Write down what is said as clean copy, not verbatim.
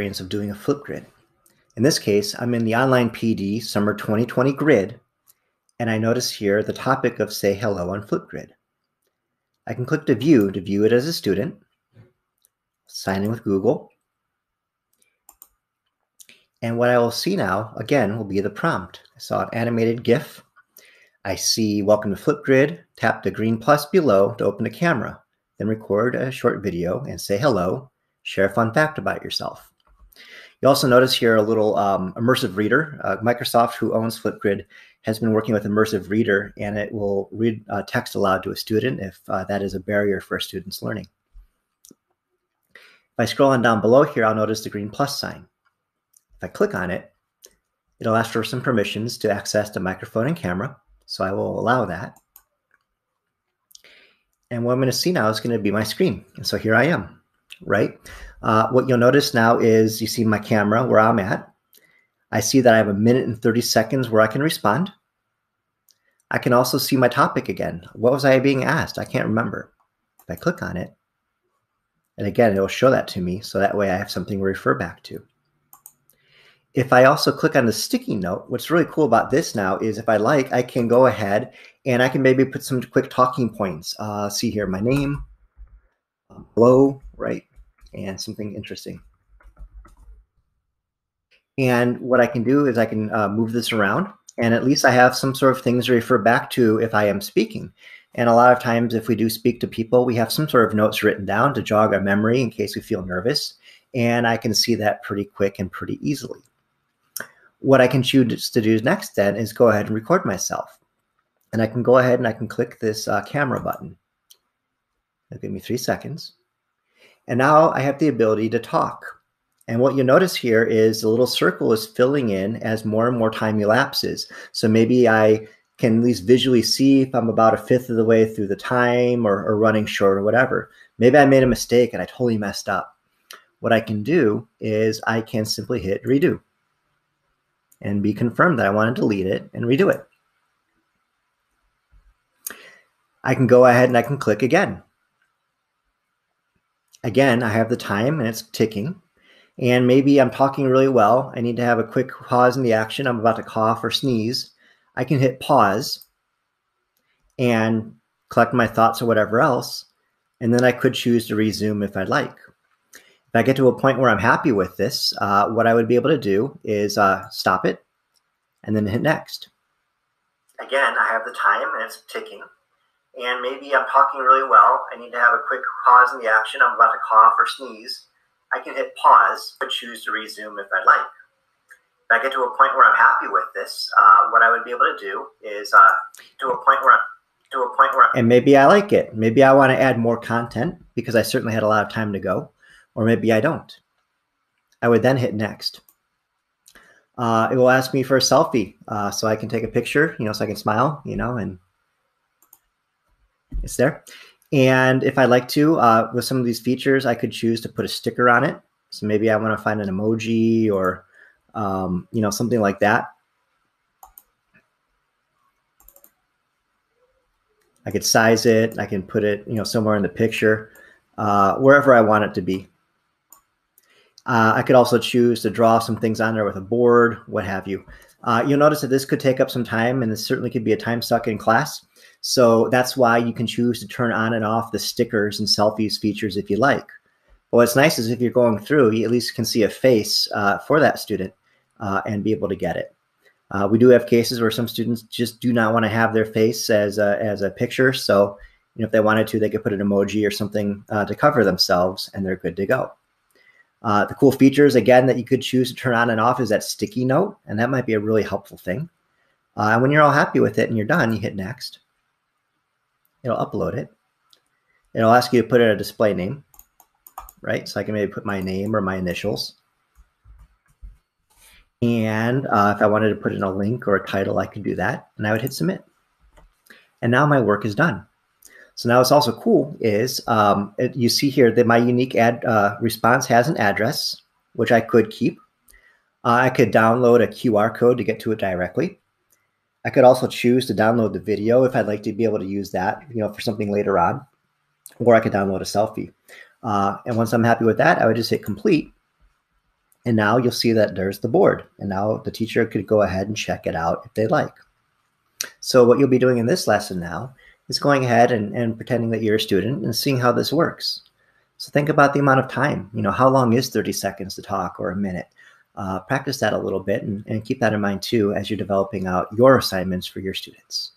experience of doing a Flipgrid. In this case, I'm in the online PD Summer 2020 grid, and I notice here the topic of Say Hello on Flipgrid. I can click to view it as a student, sign in with Google, and what I will see now, again, will be the prompt. I saw an animated GIF. I see Welcome to Flipgrid, tap the green plus below to open the camera, then record a short video and say hello, share a fun fact about yourself. You also notice here a little Immersive Reader. Microsoft, who owns Flipgrid, has been working with Immersive Reader, and it will read text aloud to a student if that is a barrier for a student's learning. If I scroll on down below here, I'll notice the green plus sign. If I click on it, it'll ask for some permissions to access the microphone and camera, so I will allow that. And what I'm going to see now is going to be my screen. And so here I am, right? What you'll notice now is you see my camera where I'm at. I see that I have 1 minute and 30 seconds where I can respond. I can also see my topic again. What was I being asked? I can't remember. If I click on it, and again, it will show that to me, so that way I have something to refer back to. If I also click on the sticky note, what's really cool about this now is if I like, I can go ahead and I can maybe put some quick talking points. See here, my name, hello, right? And something interesting. And what I can do is I can move this around, and at least I have some sort of things to refer back to if I am speaking. And a lot of times if we do speak to people, we have some sort of notes written down to jog our memory in case we feel nervous. And I can see that pretty quick and pretty easily. What I can choose to do next then is go ahead and record myself. And I can go ahead and I can click this camera button. It'll give me 3 seconds. And now I have the ability to talk. And what you'll notice here is the little circle is filling in as more and more time elapses. So maybe I can at least visually see if I'm about 1/5 of the way through the time or running short or whatever. Maybe I made a mistake and I totally messed up. What I can do is I can simply hit redo and be confirmed that I want to delete it and redo it. I can go ahead and I can click again. Again, I have the time and it's ticking. And maybe I'm talking really well. I need to have a quick pause in the action. I'm about to cough or sneeze. I can hit pause and collect my thoughts or whatever else. And then I could choose to resume if I'd like. If I get to a point where I'm happy with this, what I would be able to do is stop it and then hit next. Again, I have the time and it's ticking. And maybe I'm talking really well. I need to have a quick pause in the action. I'm about to cough or sneeze. I can hit pause, but choose to resume if I'd like. If I get to a point where I'm happy with this, what I would be able to do is and maybe I like it. Maybe I want to add more content because I certainly had a lot of time to go, or maybe I don't. I would then hit next. It will ask me for a selfie, so I can take a picture, so I can smile, and it's there. And if I'd like to, with some of these features, I could choose to put a sticker on it. So maybe I want to find an emoji or, something like that. I could size it. I can put it, somewhere in the picture, wherever I want it to be. I could also choose to draw some things on there with a board, what have you. You'll notice that this could take up some time, and this certainly could be a time suck in class. So that's why you can choose to turn on and off the stickers and selfies features if you like. But what's nice is if you're going through, you at least can see a face for that student and be able to get it. We do have cases where some students just do not want to have their face as a picture. So if they wanted to, they could put an emoji or something to cover themselves, and they're good to go. The cool features, again, that you could choose to turn on and off is that sticky note, and that might be a really helpful thing. And when you're all happy with it and you're done, you hit next. It'll upload it. It'll ask you to put in a display name, right? So I can maybe put my name or my initials. And if I wanted to put in a link or a title, I could do that, and I would hit submit. And now my work is done. So now what's also cool is you see here that my unique response has an address, which I could keep. I could download a QR code to get to it directly. I could also choose to download the video if I'd like to be able to use that, for something later on, or I could download a selfie. And once I'm happy with that, I would just hit complete. And now you'll see that there's the board. And now the teacher could go ahead and check it out if they like. So what you'll be doing in this lesson now is going ahead and pretending that you're a student and seeing how this works. So think about the amount of time. How long is 30 seconds to talk or a minute? Practice that a little bit and keep that in mind too as you're developing out your assignments for your students.